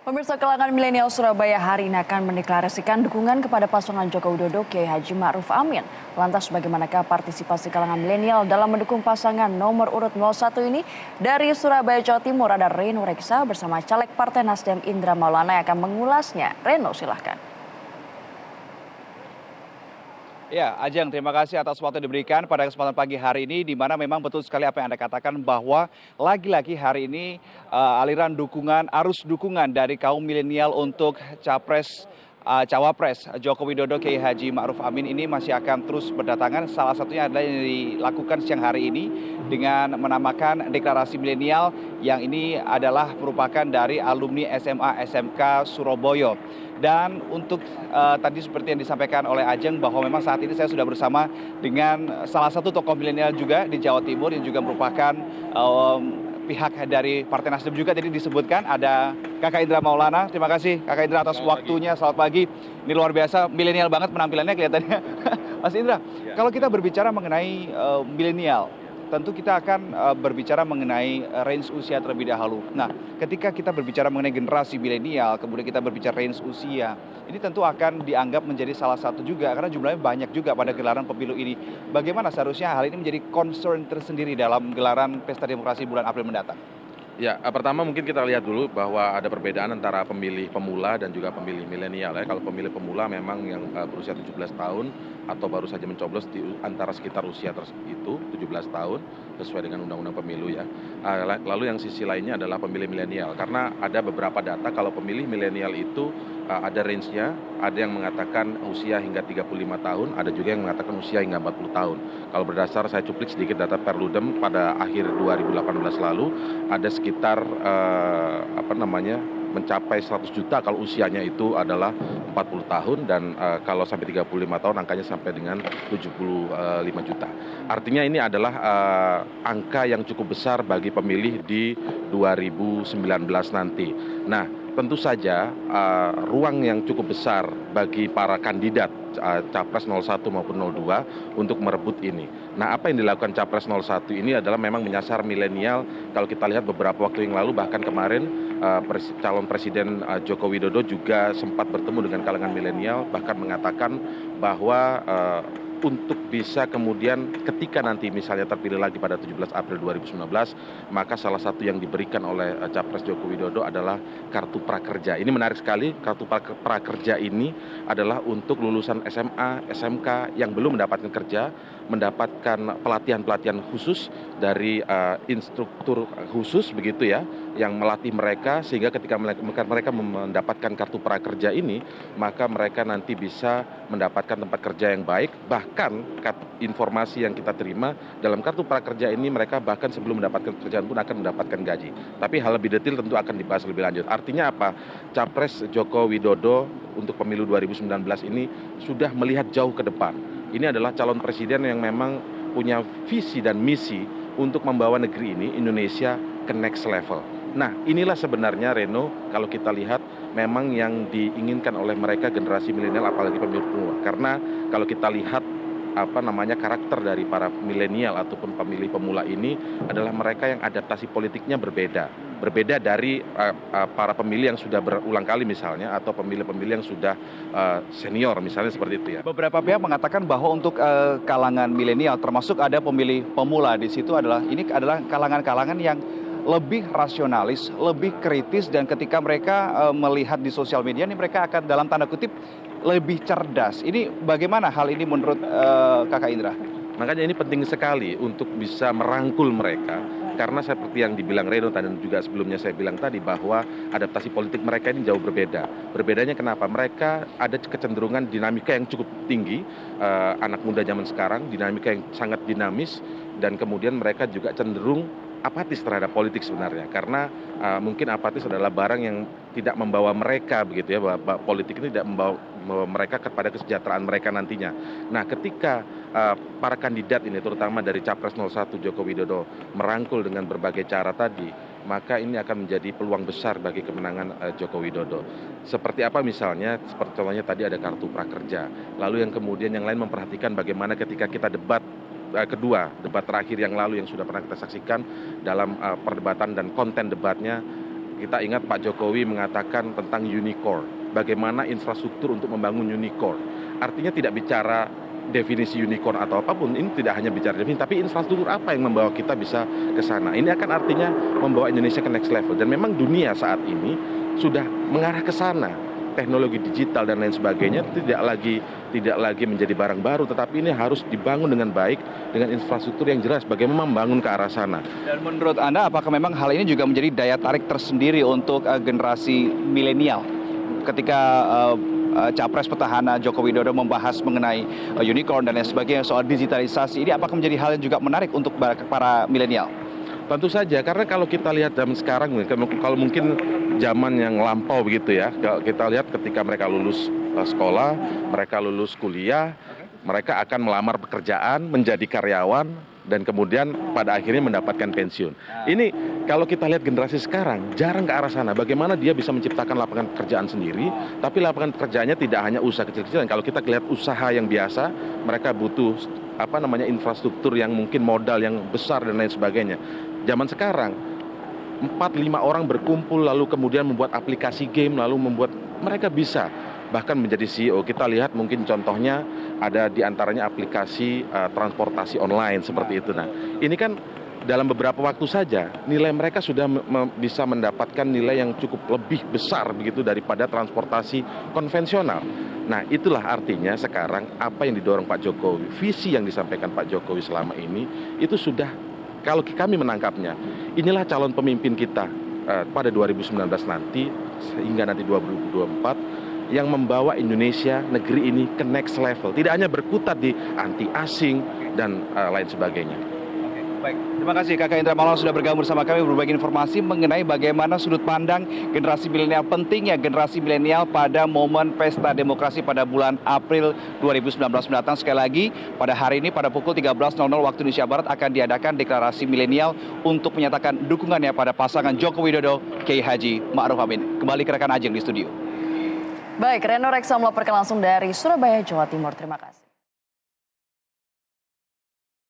Pemirsa, kalangan milenial Surabaya hari ini akan mendeklarasikan dukungan kepada pasangan Joko Widodo Kiai Haji Ma'ruf Amin. Lantas bagaimanakah partisipasi kalangan milenial dalam mendukung pasangan nomor urut 01 ini? Dari Surabaya, Jawa Timur ada Reno Reksa bersama caleg Partai Nasdem Indra Maulana yang akan mengulasnya. Reno, silahkan. Ya, Ajeng, terima kasih atas waktu yang diberikan pada kesempatan pagi hari ini, di mana memang betul sekali apa yang Anda katakan bahwa lagi-lagi hari ini aliran dukungan, arus dukungan dari kaum milenial untuk Cawapres Joko Widodo Kiai Haji Ma'ruf Amin ini masih akan terus berdatangan. Salah satunya adalah yang dilakukan siang hari ini dengan menamakan deklarasi milenial yang ini adalah merupakan dari alumni SMA SMK Surabaya. Dan untuk tadi seperti yang disampaikan oleh Ajeng bahwa memang saat ini saya sudah bersama dengan salah satu tokoh milenial juga di Jawa Timur yang juga merupakan pihak dari Partai Nasdem juga tadi disebutkan ada Kakak Indra Maulana. Terima kasih Kakak Indra atas waktunya. Selamat pagi. Ini luar biasa, milenial banget penampilannya kelihatannya. Mas Indra, kalau kita berbicara mengenai milenial, tentu kita akan berbicara mengenai range usia terlebih dahulu. Nah, ketika kita berbicara mengenai generasi milenial, kemudian kita berbicara range usia, ini tentu akan dianggap menjadi salah satu juga, karena jumlahnya banyak juga pada gelaran pemilu ini. Bagaimana seharusnya hal ini menjadi concern tersendiri dalam gelaran Pesta Demokrasi bulan April mendatang? Ya, pertama mungkin kita lihat dulu bahwa ada perbedaan antara pemilih pemula dan juga pemilih milenial ya. Kalau pemilih pemula memang yang berusia 17 tahun atau baru saja mencoblos di antara sekitar usia itu 17 tahun sesuai dengan undang-undang pemilu ya. Lalu yang sisi lainnya adalah pemilih milenial karena ada beberapa data kalau pemilih milenial itu ada range-nya, ada yang mengatakan usia hingga 35 tahun, ada juga yang mengatakan usia hingga 40 tahun. Kalau berdasar saya cuplik sedikit data Perludem pada akhir 2018 lalu ada sekitar mencapai 100 juta kalau usianya itu adalah 40 tahun dan kalau sampai 35 tahun angkanya sampai dengan 75 juta. Artinya ini adalah angka yang cukup besar bagi pemilih di 2019 nanti. Nah, tentu saja ruang yang cukup besar bagi para kandidat Capres 01 maupun 02 untuk merebut ini. Nah, apa yang dilakukan Capres 01 ini adalah memang menyasar milenial. Kalau kita lihat beberapa waktu yang lalu bahkan kemarin calon presiden Joko Widodo juga sempat bertemu dengan kalangan milenial bahkan mengatakan bahwa untuk bisa kemudian ketika nanti misalnya terpilih lagi pada 17 April 2019, maka salah satu yang diberikan oleh Capres Joko Widodo adalah kartu prakerja. Ini menarik sekali, kartu prakerja ini adalah untuk lulusan SMA, SMK yang belum mendapatkan kerja, mendapatkan pelatihan-pelatihan khusus dari instruktur khusus begitu ya, yang melatih mereka sehingga ketika mereka mendapatkan kartu prakerja ini, maka mereka nanti bisa mendapatkan tempat kerja yang baik. Bahkan informasi yang kita terima dalam kartu prakerja ini mereka bahkan sebelum mendapatkan pekerjaan pun akan mendapatkan gaji. Tapi hal lebih detail tentu akan dibahas lebih lanjut. Artinya apa? Capres Joko Widodo untuk pemilu 2019 ini sudah melihat jauh ke depan. Ini adalah calon presiden yang memang punya visi dan misi untuk membawa negeri ini, Indonesia, ke next level. Nah, inilah sebenarnya Reno, kalau kita lihat memang yang diinginkan oleh mereka generasi milenial apalagi pemilih pemula. Karena kalau kita lihat karakter dari para milenial ataupun pemilih pemula ini adalah mereka yang adaptasi politiknya berbeda dari para pemilih yang sudah berulang kali misalnya atau pemilih-pemilih yang sudah senior misalnya seperti itu ya. Beberapa pihak mengatakan bahwa untuk kalangan milenial termasuk ada pemilih pemula di situ adalah kalangan-kalangan yang lebih rasionalis, lebih kritis dan ketika mereka melihat di sosial media ini mereka akan dalam tanda kutip lebih cerdas. Ini bagaimana hal ini menurut Kakak Indra? Makanya ini penting sekali untuk bisa merangkul mereka karena seperti yang dibilang Reno dan juga sebelumnya saya bilang tadi bahwa adaptasi politik mereka ini jauh berbeda. Berbedanya kenapa? Mereka ada kecenderungan dinamika yang cukup tinggi, anak muda zaman sekarang, dinamika yang sangat dinamis dan kemudian mereka juga cenderung apatis terhadap politik sebenarnya karena mungkin apatis adalah barang yang tidak membawa mereka begitu ya, bahwa politik ini tidak membawa mereka kepada kesejahteraan mereka nantinya. Nah, ketika para kandidat ini terutama dari Capres 01 Joko Widodo merangkul dengan berbagai cara tadi, maka ini akan menjadi peluang besar bagi kemenangan Joko Widodo. Seperti apa misalnya, seperti contohnya tadi ada kartu prakerja. Lalu yang kemudian yang lain memperhatikan bagaimana ketika kita debat debat terakhir yang lalu yang sudah pernah kita saksikan dalam perdebatan dan konten debatnya kita ingat Pak Jokowi mengatakan tentang unicorn, bagaimana infrastruktur untuk membangun unicorn. Artinya tidak bicara definisi unicorn atau apapun, ini tidak hanya bicara definisi, tapi infrastruktur apa yang membawa kita bisa ke sana. Ini akan artinya membawa Indonesia ke next level. Dan memang dunia saat ini sudah mengarah ke sana. Teknologi digital dan lain sebagainya tidak lagi menjadi barang baru, tetapi ini harus dibangun dengan baik, dengan infrastruktur yang jelas, bagaimana membangun ke arah sana. Dan menurut Anda, apakah memang hal ini juga menjadi daya tarik tersendiri untuk generasi milenial ketika Capres petahana Joko Widodo membahas mengenai unicorn dan lain sebagainya soal digitalisasi ini, apakah menjadi hal yang juga menarik untuk para milenial? Tentu saja, karena kalau kita lihat zaman sekarang, kalau mungkin zaman yang lampau begitu ya, kita lihat ketika mereka lulus sekolah, mereka lulus kuliah, mereka akan melamar pekerjaan, menjadi karyawan, dan kemudian pada akhirnya mendapatkan pensiun. Ini kalau kita lihat generasi sekarang, jarang ke arah sana. Bagaimana dia bisa menciptakan lapangan pekerjaan sendiri, tapi lapangan pekerjaannya tidak hanya usaha kecil-kecilan. Kalau kita lihat usaha yang biasa, mereka butuh infrastruktur yang mungkin modal yang besar dan lain sebagainya. Zaman sekarang 4-5 orang berkumpul lalu kemudian membuat aplikasi game, lalu mereka bisa bahkan menjadi CEO. Kita lihat mungkin contohnya ada di antaranya aplikasi transportasi online seperti itu. Nah, ini kan dalam beberapa waktu saja nilai mereka sudah bisa mendapatkan nilai yang cukup lebih besar begitu daripada transportasi konvensional. Nah, itulah artinya sekarang apa yang didorong Pak Jokowi, visi yang disampaikan Pak Jokowi selama ini itu sudah, kalau kami menangkapnya, inilah calon pemimpin kita pada 2019 nanti hingga nanti 2024 yang membawa Indonesia, negeri ini ke next level. Tidak hanya berkutat di anti asing dan lain sebagainya. Baik, terima kasih Kakak Indra Maulana sudah bergabung bersama kami berbagi informasi mengenai bagaimana sudut pandang generasi milenial, pentingnya generasi milenial pada momen pesta demokrasi pada bulan April 2019 mendatang. Sekali lagi, pada hari ini pada pukul 13.00 waktu Indonesia Barat akan diadakan deklarasi milenial untuk menyatakan dukungannya pada pasangan Joko Widodo, Kiai Haji Ma'ruf Amin. Kembali ke rekan Ajeng di studio. Baik, Reno Reksa melaporkan langsung dari Surabaya, Jawa Timur. Terima kasih.